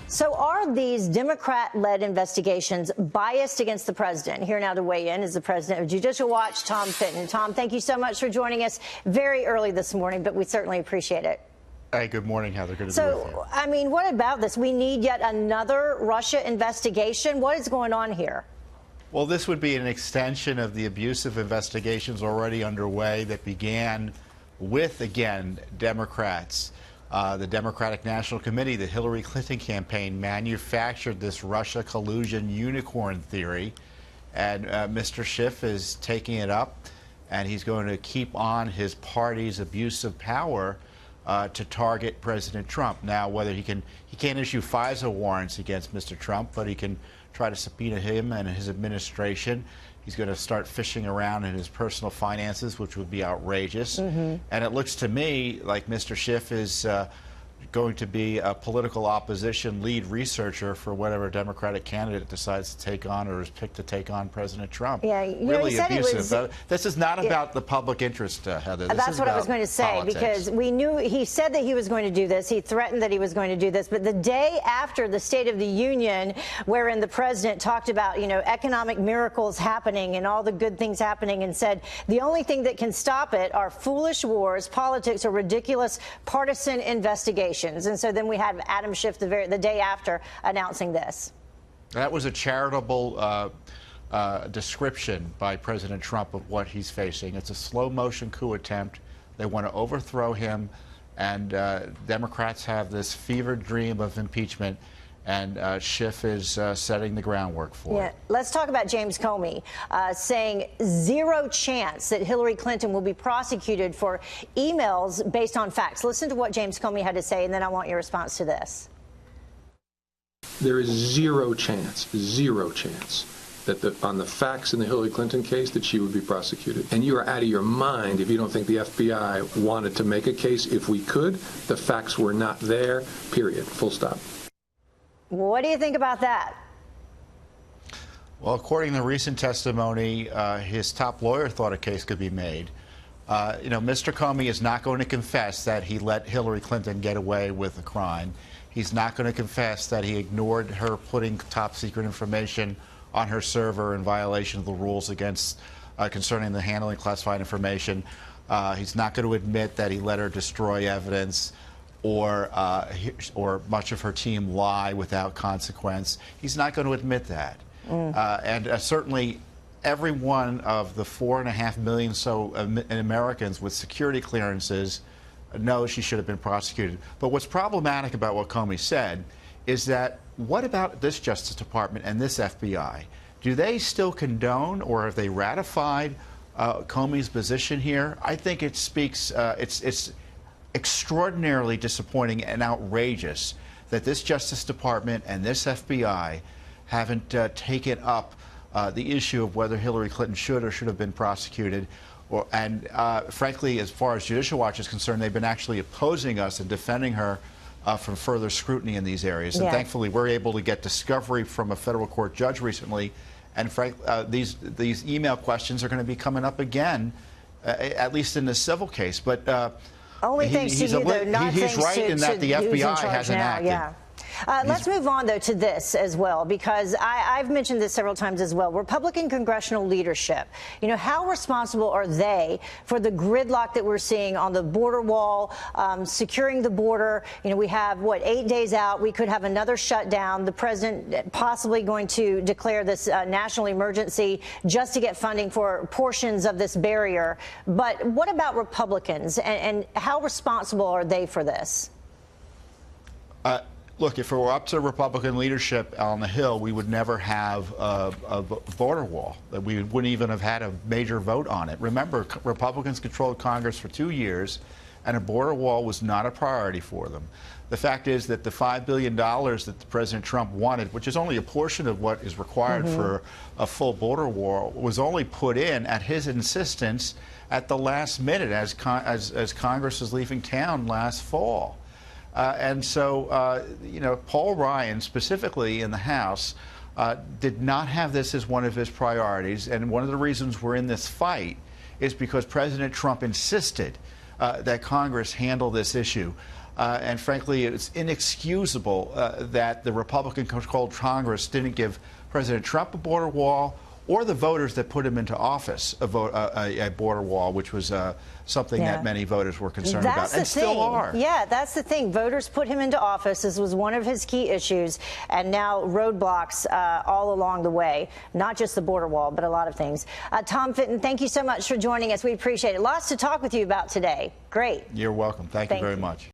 So are these Democrat-led investigations biased against the president? Here now to weigh in is the president of Judicial Watch, Tom Fitton. Tom, thank you so much for joining us very early this morning, but we certainly appreciate it. Hey, good morning, Heather. Good to be with you. I mean, what about this? We need yet another Russia investigation. What is going on here? Well, this would be an extension of the abusive investigations already underway that began with, again, Democrats. The Democratic National Committee, the Hillary Clinton campaign, manufactured this Russia collusion unicorn theory. And Mr. Schiff is taking it up, and he's going to keep on his party's abuse of power to target President Trump. Now, whether he can't issue FISA warrants against Mr. Trump, but he can try to subpoena him and his administration. He's going to start fishing around in his personal finances, which would be outrageous. And it looks to me like Mr. Schiff is going to be a political opposition lead researcher for whatever Democratic candidate decides to take on or is picked to take on President Trump. Yeah, really abusive. This is not about the public interest, Heather. That's what I was going to say, politics. because we knew he said that he was going to do this. He threatened that he was going to do this. But the day after the State of the Union, wherein the president talked about, economic miracles happening and all the good things happening, and said the only thing that can stop it are foolish wars, politics, or ridiculous partisan investigations. And so then we had Adam Schiff the day after announcing this. That was a charitable description by President Trump of what he's facing. It's a slow-motion coup attempt. They want to overthrow him, and Democrats have this fevered dream of impeachment, and Schiff is setting the groundwork for it. Let's talk about James Comey saying zero chance that Hillary Clinton will be prosecuted for emails based on facts. Listen to what James Comey had to say, and then I want your response to this. There is zero chance that on the facts in the Hillary Clinton case that she would be prosecuted. And you are out of your mind if you don't think the FBI wanted to make a case. If we could, the facts were not there, period, full stop. What do you think about that? Well, according to recent testimony, his top lawyer thought a case could be made. Mr. Comey is not going to confess that he let Hillary Clinton get away with a crime. He's not going to confess that he ignored her putting top secret information on her server in violation of the rules against concerning the handling classified information. He's not going to admit that he let her destroy evidence or much of her team lie without consequence. He's not going to admit that. And certainly every one of the 4.5 million Americans with security clearances knows she should have been prosecuted. But what's problematic about what Comey said is that what about this Justice Department and this FBI? Do they still condone, or have they ratified Comey's position here? I think it speaks, it's extraordinarily disappointing and outrageous that this Justice Department and this FBI haven't taken up the issue of whether Hillary Clinton should or should have been prosecuted. And frankly, as far as Judicial Watch is concerned, they've been actually opposing us and defending her from further scrutiny in these areas. And thankfully, we're able to get discovery from a federal court judge recently. And these email questions are going to be coming up again, at least in the civil case. But only thanks to you, though, not he's thanks right to in that the FBI hasn't acted. Let's move on, though, to this as well, because I've mentioned this several times as well. Republican congressional leadership, how responsible are they for the gridlock that we're seeing on the border wall, securing the border? We have, 8 days out. We could have another shutdown. The president possibly going to declare this national emergency just to get funding for portions of this barrier. But what about Republicans, and how responsible are they for this? Look, if it were up to Republican leadership on the Hill, we would never have a border wall. We wouldn't even have had a major vote on it. Remember, Republicans controlled Congress for 2 years, and a border wall was not a priority for them. The fact is that the $5 billion that President Trump wanted, which is only a portion of what is required for a full border wall, was only put in at his insistence at the last minute as Congress was leaving town last fall. And so, Paul Ryan, specifically in the House, did not have this as one of his priorities. And one of the reasons we're in this fight is because President Trump insisted that Congress handle this issue. And frankly, it's inexcusable that the Republican-controlled Congress didn't give President Trump a border wall, or the voters that put him into office a border wall, which was something that many voters were concerned about, and still are. Yeah, that's the thing. Voters put him into office. This was one of his key issues, and now roadblocks all along the way, not just the border wall, but a lot of things. Tom Fitton, thank you so much for joining us. We appreciate it. Lots to talk with you about today. Great. You're welcome. Thank you very much.